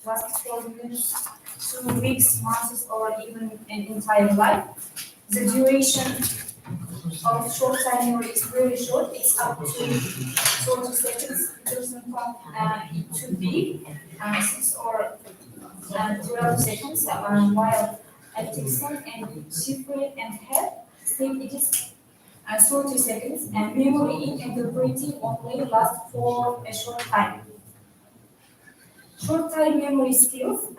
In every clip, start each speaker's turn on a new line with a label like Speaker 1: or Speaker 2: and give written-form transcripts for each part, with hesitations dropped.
Speaker 1: lasts for minutes, 2 weeks, months, or even an entire life. The duration of short-time memory is very short. It's up to 40 seconds. It doesn't come, it should be 6 or 12 seconds, while at Dixon and Shifrin and Head, sleep it is 30 seconds, and memory in interpreting only lasts for a short time. Short-time memory skills,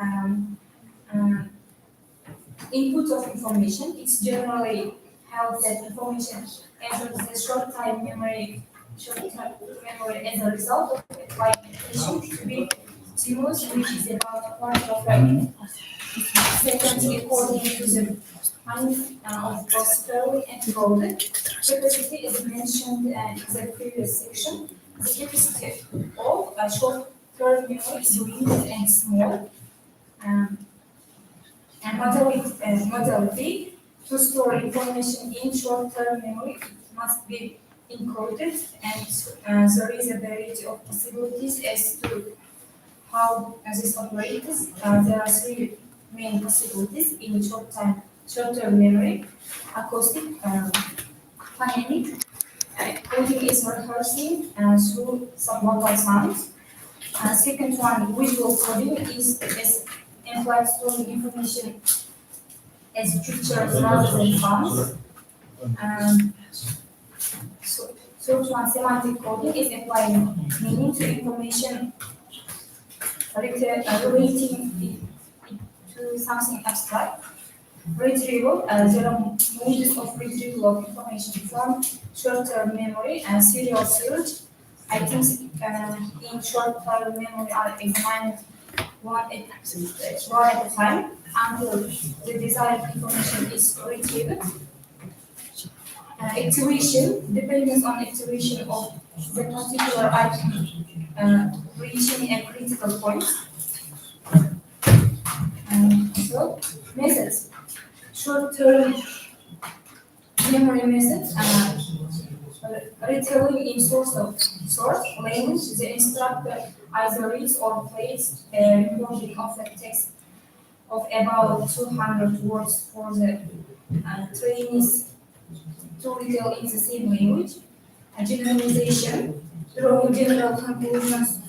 Speaker 1: input of information. It's generally held that information enters the short-time memory as a result of applied attention to be stimulus, which is about quarter of a minute. Second, according to the kind of Prosperity and Golden, capacity is mentioned in the previous section. The capacity of a short-term memory is limited and small. And modality to store information in short-term memory must be encoded, and there is a variety of possibilities as to how this operates. There are three main possibilities in short-term memory: acoustic, phonemic, coding is rehearsing through subvocal sounds. Second one, visual coding is implied storing information as pictures rather than sounds. So, third one, semantic coding is applying meaning to information relating it to something abstract. Retrieval, there are modes of retrieval of information from short-term memory and serial search. Items in short-term memory are examined one at a time until the desired information is retrieved. Iteration, dependence on iteration of the particular item reaching a critical point. So, methods. Short-term memory methods, retelling in source language. The instructor either reads or plays a recording of a text of about 200 words for the trainees to retell in the same language. A generalization, drawing general conclusions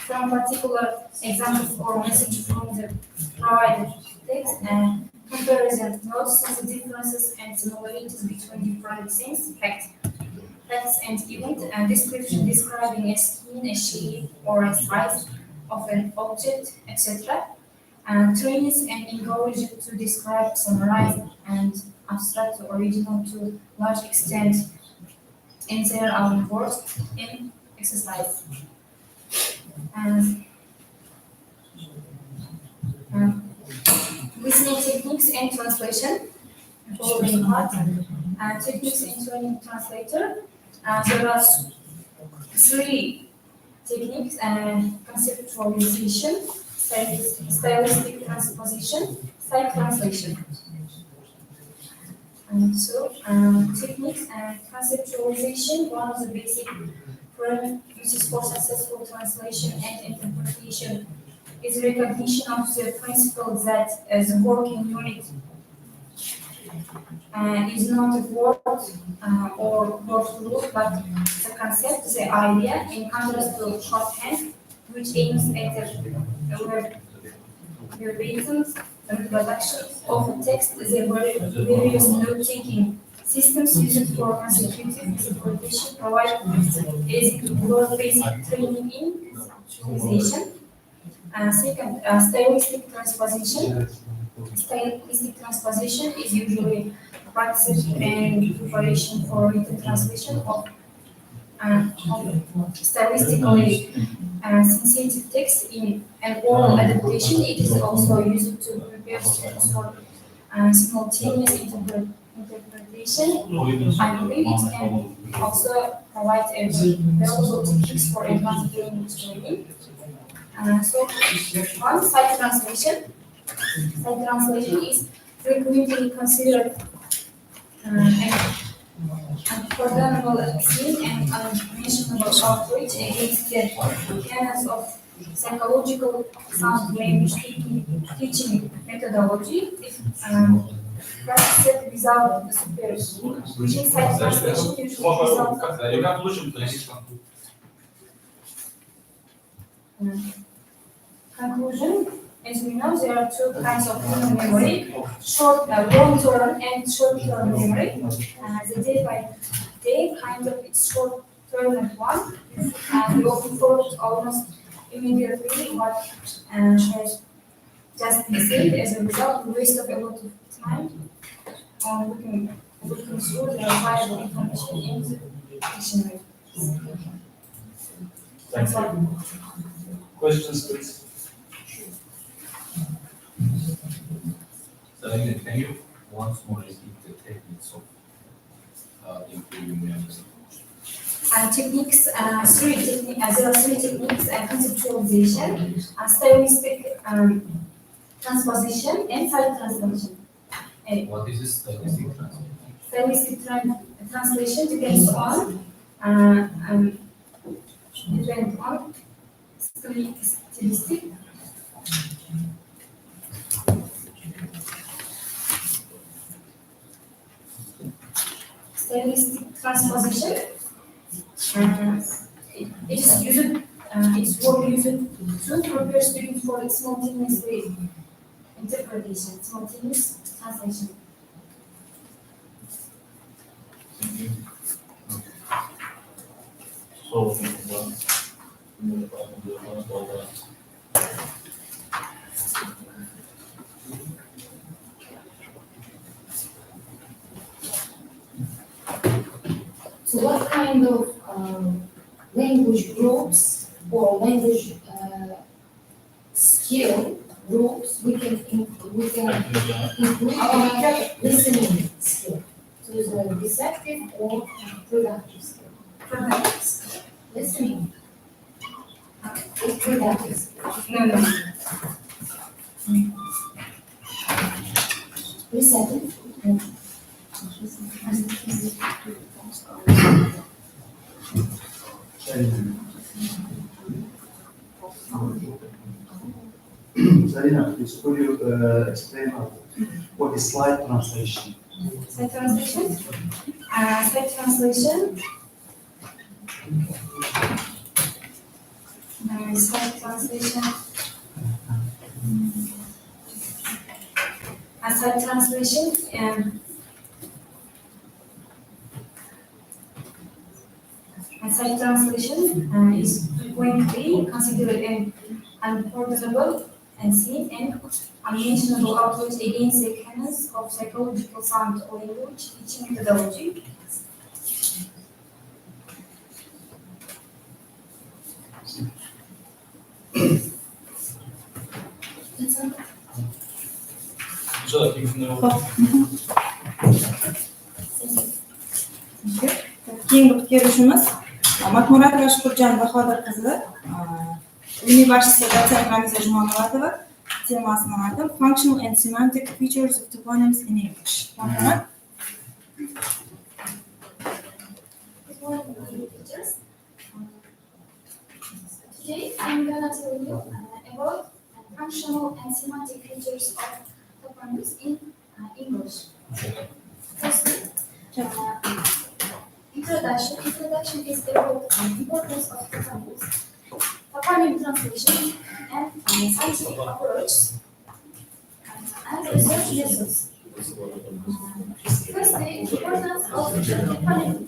Speaker 1: from particular examples or message from the provided text, and comparison notices the differences and similarities between different things, facts and events, and description describing a skin, a shape, or a size of an object, etc. And trains and encourage to describe, summarize, and abstract the original to large extent in their own words in exercise. And listening techniques and translation, following part. Techniques in training translator. There are three techniques: conceptualization, stylistic transposition, side translation. Techniques and conceptualization. One of the basic premises for successful translation and interpretation is recognition of the principle that the working unit is not a word or word rule, but the concept, the idea, in contrast to shorthand, which aims at the verbatim reproduction of a text. The various note-taking systems used for consecutive interpretation provide basic training in conceptualization. Second, stylistic transposition. Stylistic transposition is usually practiced in preparation for written translation of stylistically sensitive text in an oral adaptation. It is also used to prepare students for simultaneous interpretation. I believe it can also provide a valuable techniques for advanced language learning. One side translation. Side translation is frequently considered unpardonable sin and unmentionable outrage against the canons of psychological sound language teaching methodology if practiced without the supervision. Teaching sight translation usually results. Conclusion. As we know, there are two kinds of human memory: long-term and short-term memory. The day-by-day kind of is short-term one, and we often forget almost immediately what has just been said. As a result, we waste of a lot of time on looking through the reliable information in the dictionary.
Speaker 2: Thank you. Questions, please?
Speaker 3: So can you once more repeat the techniques of improving memory?
Speaker 1: Techniques, there are three techniques: conceptualization, stylistic transposition, and sight translation.
Speaker 3: What is this stylistic translation?
Speaker 1: Stylistic translation depends on stylistic. Stylistic transposition. It is used. It's word used to prepare students for simultaneously interpretation, simultaneous translation.
Speaker 4: So what kind of language groups or language skill groups we can include listening skill? So is it receptive or productive skill?
Speaker 1: Productive skill.
Speaker 4: Listening. It's productive skill.
Speaker 1: No.
Speaker 4: Receptive.
Speaker 2: Zarina, please could you explain what is slide translation?
Speaker 1: Slide translation. Slide translation. Slide translation. Slide translation. Slide translation is going to be considered an unpardonable and seen and unmentionable outrage against the canons of psychological sound language teaching methodology.
Speaker 5: Keyingi bitirishimiz Matmuratova Shukurjon Bahodir qizi, ilmiy boshchisi dotsent Ramiza Jumamuratova, temasini aytdim: Functional and semantic features of toponyms in English. Matmurat.
Speaker 6: Today I'm gonna tell you about functional and semantic features of toponyms in English. Firstly, Introduction is about the importance of toponyms, toponym translation, and scientific approach and research methods. Firstly, importance of toponym.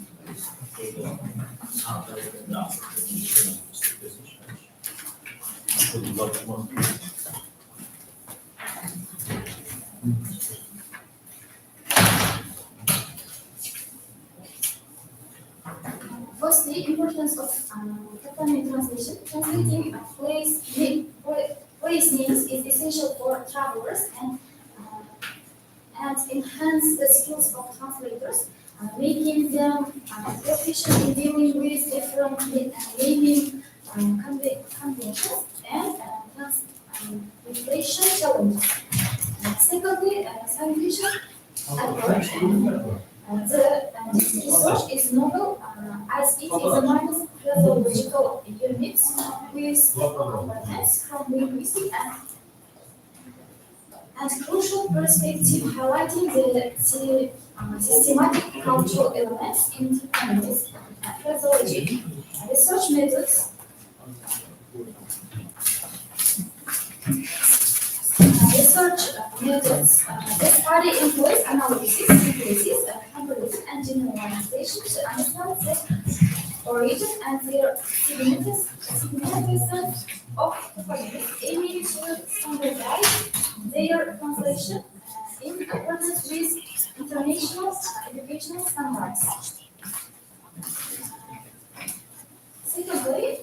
Speaker 6: Firstly, importance of toponym translation. Translating place names is essential for travelers and enhance the skills of translators, making them proficient in dealing with different naming conventions and translation challenges. Secondly, citation approach. This research is novel as it examines phraseological units with components from linguistic and crucial perspective, highlighting the systematic cultural elements in toponyms, phraseology, research methods, the study employs analysis, synthesis, comparison, and generalization to understand the origin and their significance of toponyms, aiming to standardize their translation in accordance with international educational standards. Secondly,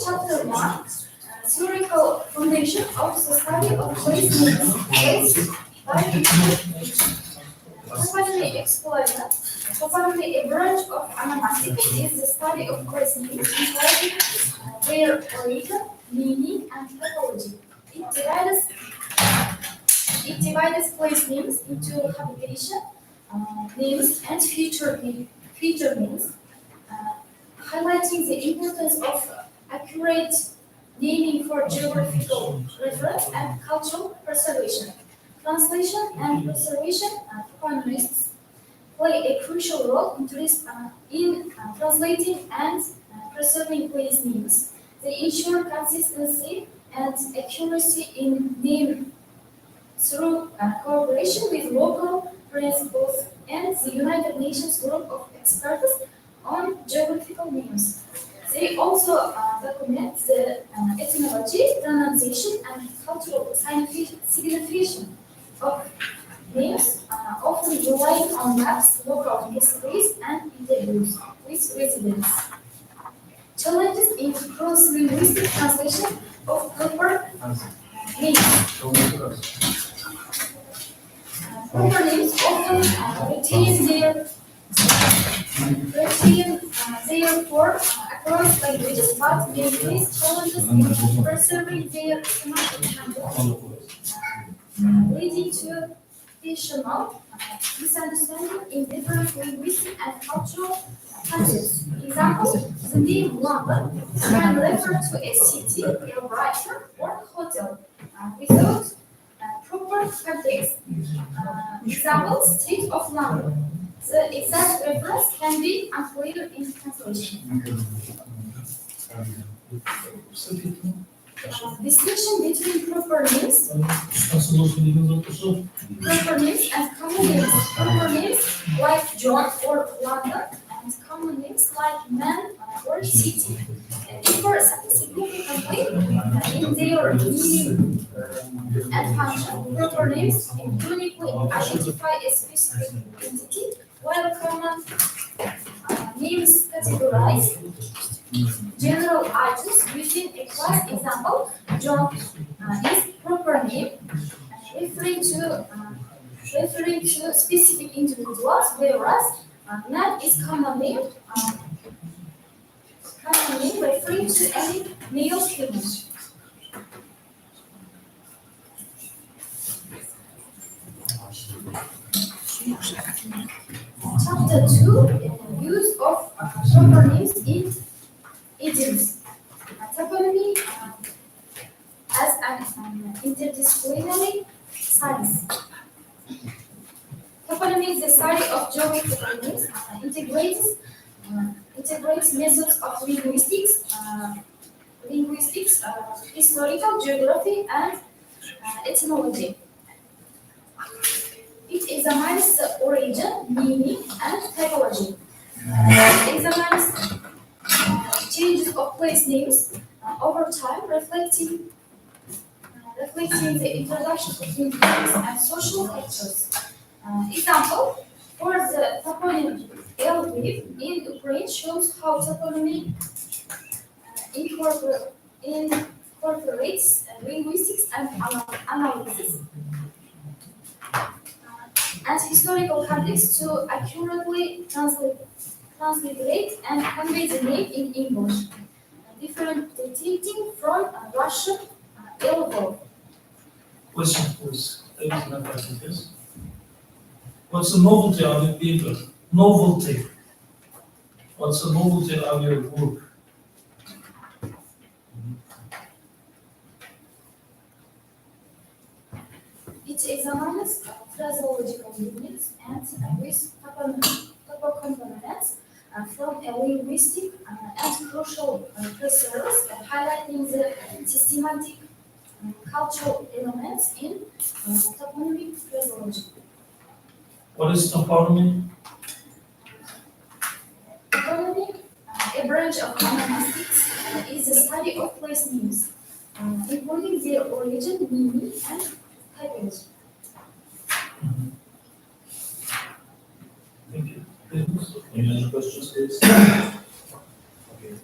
Speaker 6: chapter 1, theoretical foundation of the study of place names based by toponymy exploration. Toponymy, a branch of onomasticity, is the study of place names, including their origin, meaning, and typology. It divides place names into habitation names and feature names, highlighting the importance of accurate naming for geographical reference and cultural preservation. Translation and preservation toponymists play a crucial role in translating and preserving place names. They ensure consistency and accuracy in name through cooperation with local principles and the United Nations group of experts on geographical names. They also document the etymology, pronunciation, and cultural signification of names, often relying on maps, local histories, and interviews with residents. Challenges in cross-linguistic translation of proper names. Proper names often retain their form across languages, but may face challenges in preserving their semantic content, leading to situational misunderstanding in different linguistic and cultural contexts. Example, the name London can refer to a city, a writer, or hotel without proper context. Example, State of London. The exact reference can be unclear in translation. Distinction between proper names and common names. Proper names like John or London and common names like man or city differ significantly in their meaning and function. Proper names uniquely identify a specific entity, while common names categorize general items within a class. Example, John is proper name referring to specific individuals, whereas man is common name referring to any male human. Chapter 2, use of proper names in idioms. Toponymy as an interdisciplinary science. Toponymy is the study of geographical names, integrates methods of linguistics, historical geography, and etymology. It examines the origin, meaning, and typology. It examines changes of place names over time, reflecting the introduction of new terms and social factors. Example, for the toponym Lviv in Ukraine shows how toponymy incorporates linguistics and analysis and historical context to accurately transliterate and convey the name in English. differentiating from Russian elbow.
Speaker 7: Question, please. Ladies and gentlemen. What's the novelty of your people? Novelty. What's the novelty of your group?
Speaker 6: It examines phraseological units and with components from a linguistic and crucial preserves, highlighting the systematic cultural elements in toponymic phraseology.
Speaker 7: What is toponymy?
Speaker 6: Toponymy, a branch of linguistics, is the study of place names, including their origin, meaning, and typology.
Speaker 7: Thank you. Please.
Speaker 2: Any other questions, please? Okay.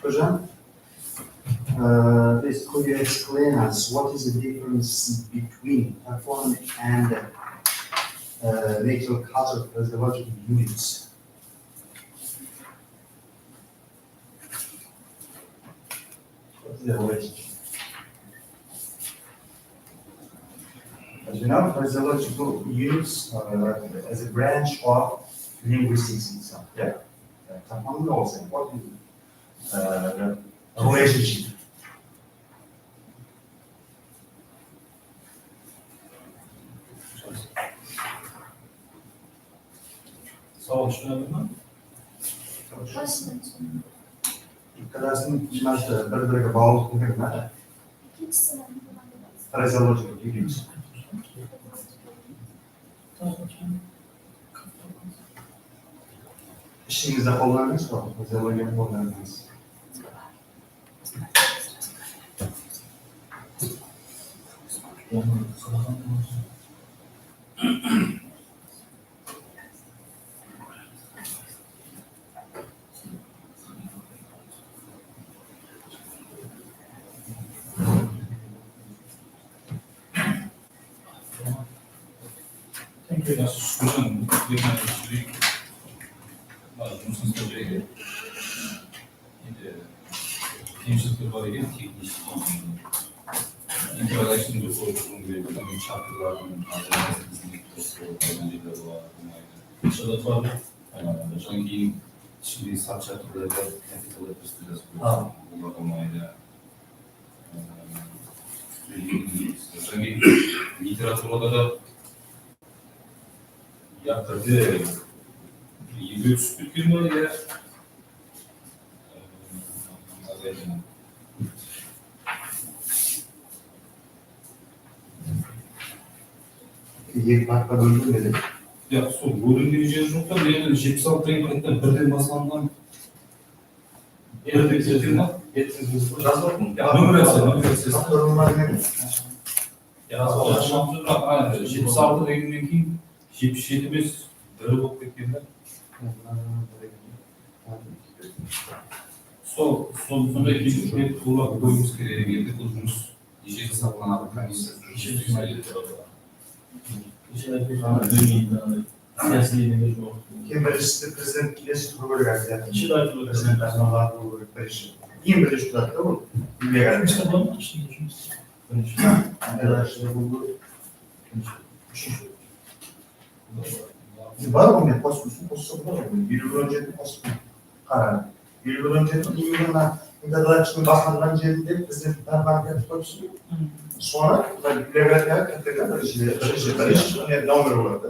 Speaker 2: Hocam, please could you explain us what is the difference between toponymic and natural cultural physiological units? What is the relationship? As you know, physiological units as a branch of linguistics itself. Yeah. Toponymy also. What is the relationship?
Speaker 3: Sağ ol, düşünelim mi?
Speaker 6: Başlayalım.
Speaker 2: Kadasının içinde bir bağlı kılınma.
Speaker 6: İkincisi
Speaker 2: Physiological units. İşinizde kullandınız mı? Physiological kullandınız.
Speaker 7: Thank you.
Speaker 3: Hocam, bir tane sürü жұмысымызда бірге енді кемшіліктер бар екен технический интерагашн жасау үшін керек шақырылатын жерлер бар одан кейін ішінде сат шақырылады капиталдар түсті жазып олар болмайды одан кейін литературада да якорды елге түсіп кеткен ба иә
Speaker 2: Екі парқа бөлінген бе?
Speaker 3: иә сол бөлінген жері жоқ та енді 76-тан қайтадан бірден басылған нөмірация 76 дегеннен кейін 77 емес бірі болып кеткен да сондай кемшіліктерді қолға қоюымыз керек енді бұл жұмыс неше жасалған комиссия
Speaker 2: Біріншісі президент келесі тұру керек айтады. Президент азамат тұру керек бірінші. Ең бірінші тұрады да ол. Бірінші бұл бар ғой мен қосқысын қосса болады ғой. 1,17 қосып қарады. 1,17 именно интергалактиканың басқарған жерінде президент тармағын қойыпсың. Sonra bibliografya kategoride birінші номер болады.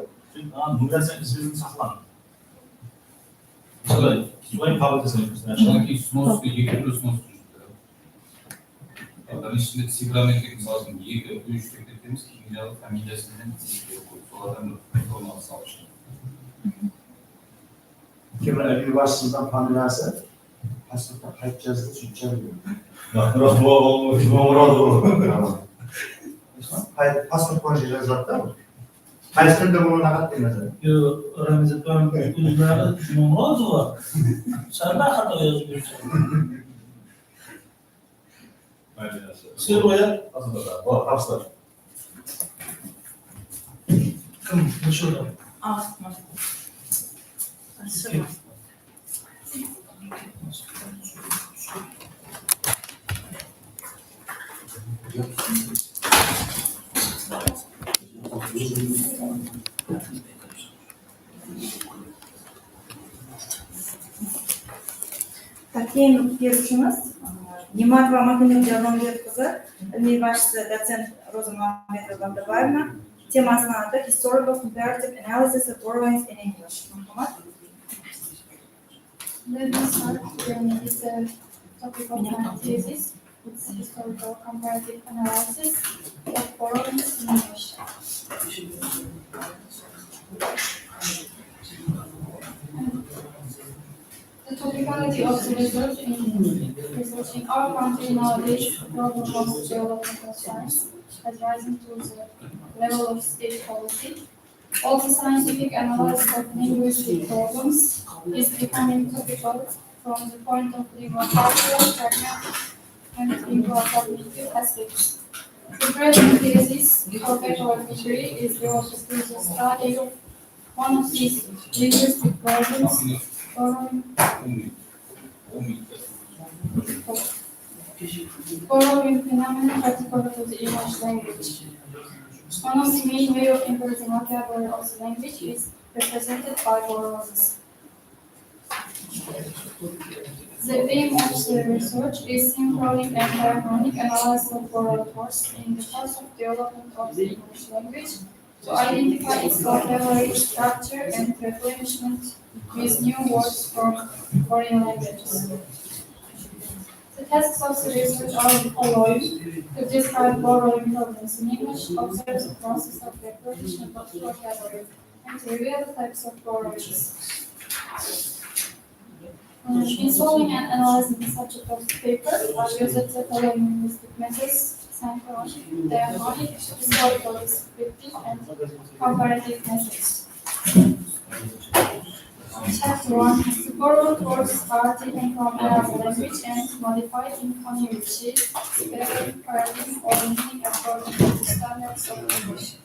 Speaker 7: Нумерация известный сахлан. Солай, солай қабылдасың.
Speaker 3: одан кейін сноска екі түрлі сноска жүрді одан ішінде цифраметрик мысалы үшін 2-3 деп кетеміз кейін жағы фамилиясымен солардан бір форманы салып шығады
Speaker 2: Кейбір әйел басшысынан фамилиясы паспортта қайтып жазды сөйтіп жазды.
Speaker 7: Бірақ
Speaker 2: Паспорт бойынша жазылады да. Қайсы тілде болуына қатты емес.
Speaker 7: Рамизатан өзінағы Жұмамұродова сарда хата жазып берді. Сер қоя?
Speaker 2: Абсолютно.
Speaker 7: Кім? Неше адам?
Speaker 5: Спасибо. Keyin beruvchimiz Nematova Magnit Jalonbek qizi, ilmiy başçısı dotsent Roza Muhammadova Abdullayevaga temasini oldi Historical Comparative Analysis of Borrowings in English. Marhamat.
Speaker 6: Let me start with the topic of my thesis. It's historical comparative analysis of borrowings in English. The topicality of the research in our country nowadays, the problem of geological science has risen to the level of state policy. Also, scientific analysis of linguistic problems is becoming topical from the point of view of cultural, pragmatic, and lingual-cognitive aspects. The present thesis of econometry is devoted to the study of one of these linguistic problems, borrowing phenomena particular to the English language. One of the main way of increasing vocabulary of the language is represented by borrowings. The aim of the research is synchronic and diachronic analysis of borrowed words in the course of development of the English language to identify its vocabulary structure and replenishment with new words from foreign languages. The tasks of the research are the following: to describe borrowing problems in English, observe the process of replenishment of vocabulary, and to reveal the types of borrowings. In solving and analyzing the subject of the paper, I used the following linguistic methods: synchronic, diachronic, historical, descriptive, and comparative methods. Chapter 1. The borrowed words are taken from another language and modified in communities, spelling, paradigm, or meaning according to the standards of English.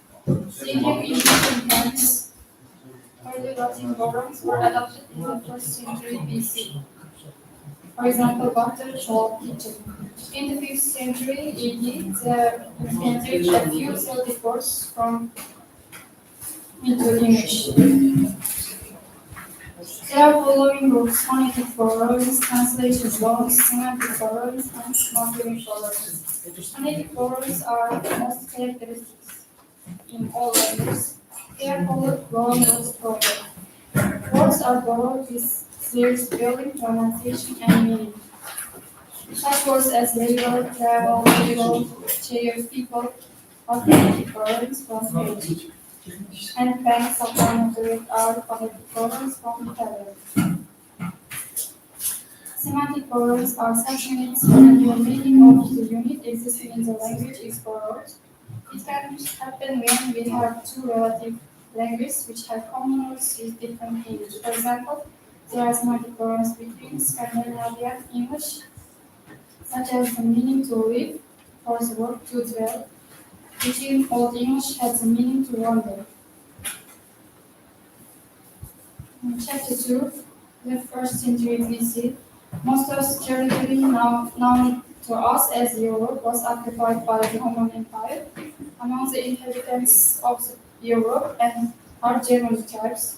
Speaker 6: Thinking in different times, early Latin borrowings were adopted in the 1st century BC. For example, butter, chalk, kitchen. In the 5th century AD, the entered a few Celtic words from into English. There are following groups: phonetic borrowings, translation loans, semantic borrowings, and motivating borrowings. Phonetic borrowings are the most characteristics in all languages. They are called loan-loss borrowing. Words are borrowed with their spelling, pronunciation, and meaning. Such words as labor, travel, table, chair, people are phonetic borrowings from French. And bank supplementary are phonetic borrowings from Italian. Semantic borrowings are such units when the meaning of the unit existing in the language is borrowed. It can happen when we have two relative languages which have common roots with different meanings. For example, there are semantic borrowings between Scandinavian English, such as the meaning to live or the verb to dwell, which in Old English has the meaning to wander. In Chapter 2, the 1st century BC, most of the territory now known to us as Europe was occupied by the Roman Empire. Among the inhabitants of Europe and are Germanic tribes.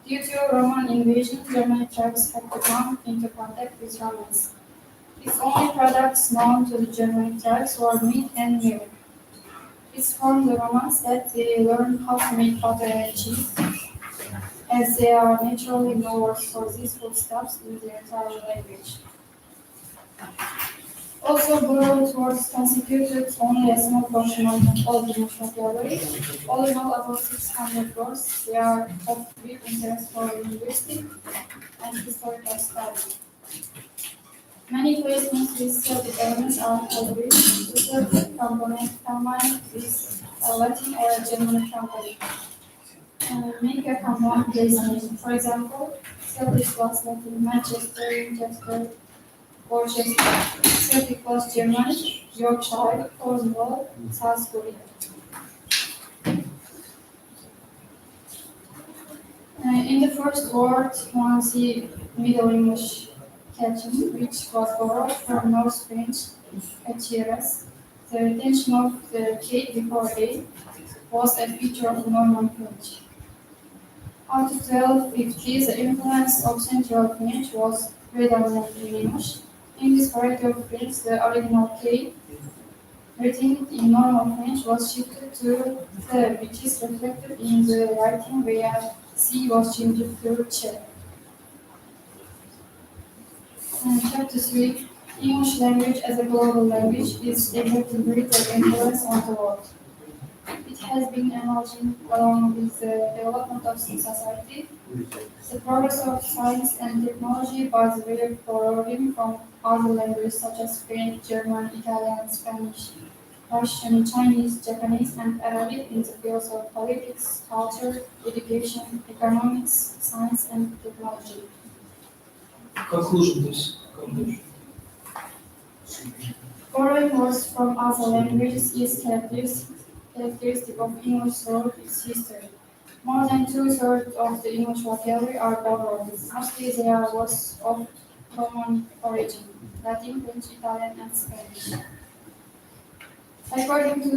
Speaker 6: Due to Roman invasion, Germanic tribes had to come into contact with Romans. Its only products known to the Germanic tribes were meat and milk. It's from the Romans that they learned how to make butter and cheese, as there are naturally no words for these foodstuffs in the entire language. Also, borrowed words constituted only a small portion of all English vocabulary. All in all, about 600 words. They are of great interest for linguistic and historical study. Many placements with Celtic elements are collaborated. The Celtic component combined with a Latin or a German component. Make a compound placement. For example, Celtic plus Latin, Manchester, Winchester, Worcester, Celtic plus German, Yorkshire, Cornwall, South Korea. In the first word, one see Middle English
Speaker 8: catching, which was borrowed from North French cacheras. The retention of the K before A was a feature of Norman French. Up to 1250, the influence of Central French was predominant in English. In this variety of French, the original K written in normal French was shifted to the, which is reflected in the writing where C was changed to Ch. Chapter 3, English language as a global language is exerting greater influence on the world. It has been emerging along with the development of society, the progress of science and technology by the way of borrowing from other languages such as French, German, Italian, Spanish, Russian, Chinese, Japanese, and Arabic in the fields of politics, culture, education, economics, science, and technology.
Speaker 7: Conclusion, please. Conclusion.
Speaker 8: Borrowing words from other languages is characteristic of English throughout its history. More than two-thirds of the English vocabulary are borrowed. Mostly they are words of common origin: Latin, French, Italian, and Spanish. According to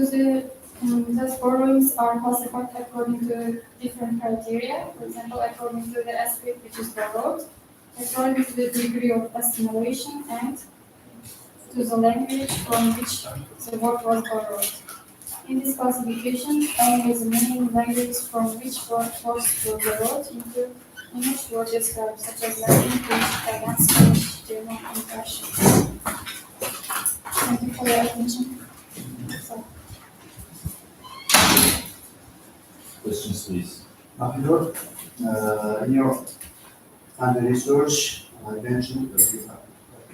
Speaker 8: those borrowings are classified according to different criteria. For example, according to the aspect which is borrowed, according to the degree of assimilation, and to the language from which the word was borrowed. In this classification, only the main languages from which words were borrowed into English were described, such as Latin, French, Italian, Spanish, German, and Russian. Thank you for your attention. So,
Speaker 9: Questions, please.
Speaker 2: Mahmud, in your under research, I mentioned that you have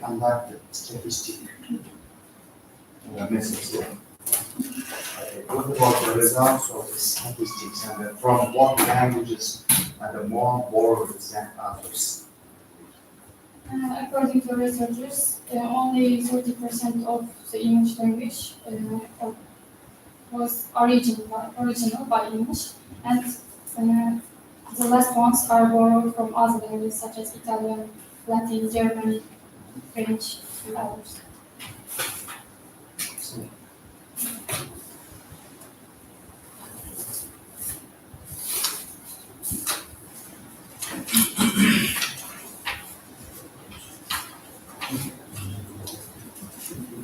Speaker 2: conducted statistic methods. What about the results of the statistics and from what languages are the more borrowed than others?
Speaker 8: according to researchers, only 30% of the English language was original by English, and the last ones are borrowed from other languages such as Italian, Latin, German, French, and others.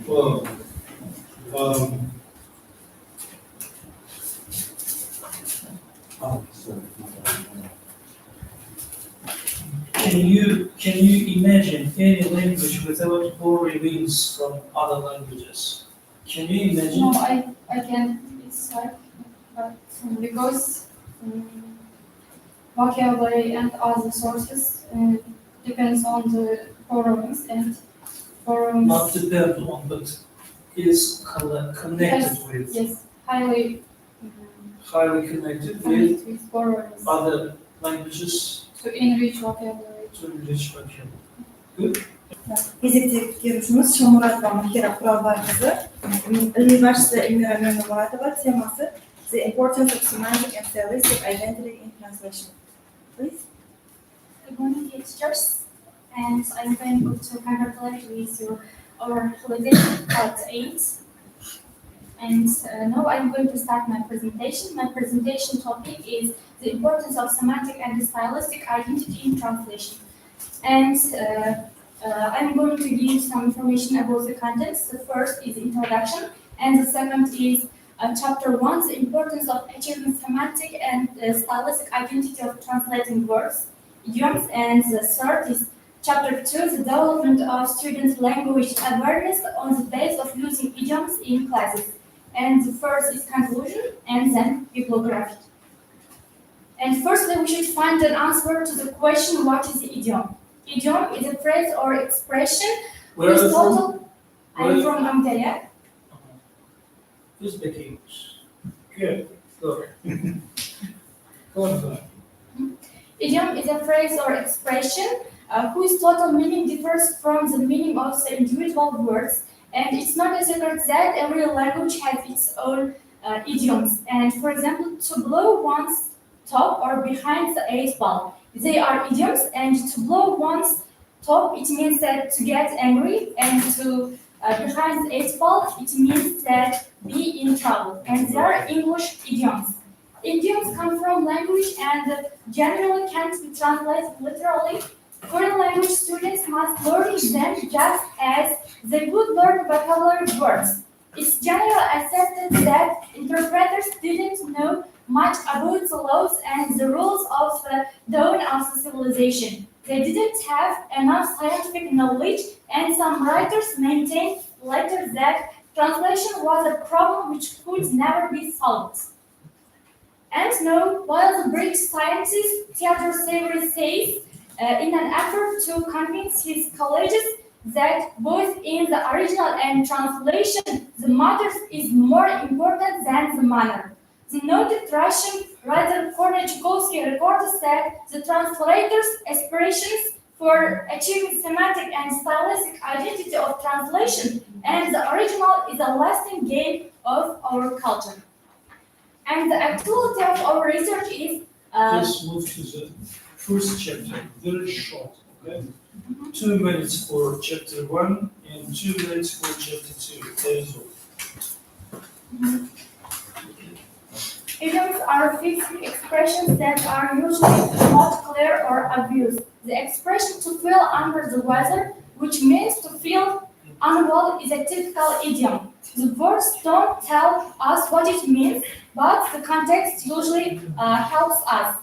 Speaker 7: Well, can you imagine any language without borrowings from other languages? Can you imagine?
Speaker 8: No, I can. It's hard, but because vocabulary and other sources depends on the borrowings and borrowings.
Speaker 7: Not depend on, but is connected
Speaker 8: Yes,
Speaker 7: with,
Speaker 8: yes, highly
Speaker 7: highly connected with
Speaker 8: connected with borrowings
Speaker 7: other languages
Speaker 8: to enrich vocabulary.
Speaker 7: to enrich vocabulary.
Speaker 5: Fizikteki görüşümüz Şamurat ve Mahira Kurallar kızı. Üniversite İlmi Ömrü Muratova teması The Importance of Semantic and Stylistic Identity in Translation. Please.
Speaker 6: Good morning, teachers, and I'm going to congratulate with your our holiday part 8. And now I'm going to start my presentation. My presentation topic is the importance of semantic and stylistic identity in translation. And I'm going to give some information about the contents. The first is introduction, and the second is chapter 1, the importance of achieving semantic and stylistic identity of translating words, idioms, and the third is chapter 2, the development of students' language awareness on the basis of using idioms in classes. And the first is conclusion, and then bibliography. And firstly, we should find an answer to the question, what is idiom? Idiom is a phrase or expression
Speaker 7: Where are
Speaker 6: whose
Speaker 7: you from?
Speaker 6: total. I'm from Antalya.
Speaker 7: Uzbek English. Good. Go. Go on.
Speaker 6: Idiom is a phrase or expression whose total meaning differs from the meaning of the individual words, and it's not a secret that every language has its own idioms. And for example, to blow one's top or behind the 8 ball, they are idioms, and to blow one's
Speaker 1: top, it means that to get angry, and to behind the eight ball, it means that be in trouble. And there are English idioms. Idioms come from language and generally can't be translated literally. Foreign language students must learn them just as they would learn vocabulary words. It's generally accepted that interpreters didn't know much about the laws and the rules of the dawn of the civilization. They didn't have enough scientific knowledge, and some writers maintained later that translation was a problem which could never be solved. And now, while the British scientist Theodore Savery says, in an effort to convince his colleagues that both in the original and translation, the matter is more important than the manner. The noted Russian writer Korney Chukovsky records that the translator's aspirations for achieving semantic and stylistic identity of translation and the original is a lasting gain of our culture. And the actuality of our research is
Speaker 7: Let's move to the first chapter, very short, okay? 2 minutes for chapter 1 and 2 minutes for chapter 2. That is all.
Speaker 1: idioms are fixed expressions that are usually not clear or obvious. The expression to feel under the weather, which means to feel unwell, is a typical idiom. The words don't tell us what it means, but the context usually helps us.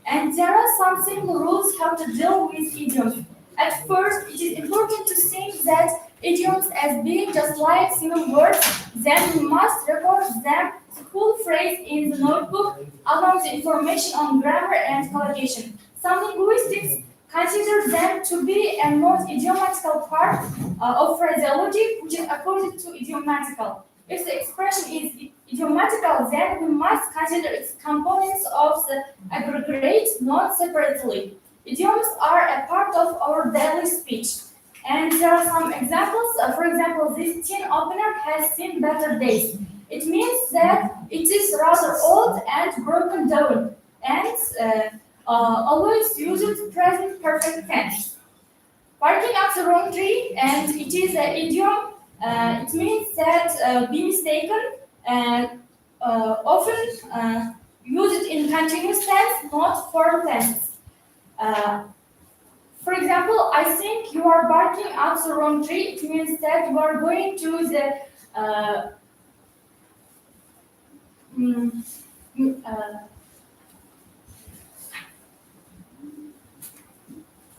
Speaker 1: And there are some simple rules how to deal with idioms. At first, it is important to think that idioms as being just like single words, then we must record them, the full phrase in the notebook, along the information on grammar and collocation. Some linguistics consider them to be a non-idiomatical part of phraseology, which is according to idiomatical. If the expression is idiomatical, then we must consider its components of the aggregate, not separately. Idioms are a part of our daily speech. And there are some examples. For example, this tin opener has seen better days. It means that it is rather old and broken down, and always use it present perfect tense. Barking up the wrong tree, and it is an idiom. It means that be mistaken, and often use it in continuous tense, not form tenses. For example, I think you are barking up the wrong tree. It means that you are going to the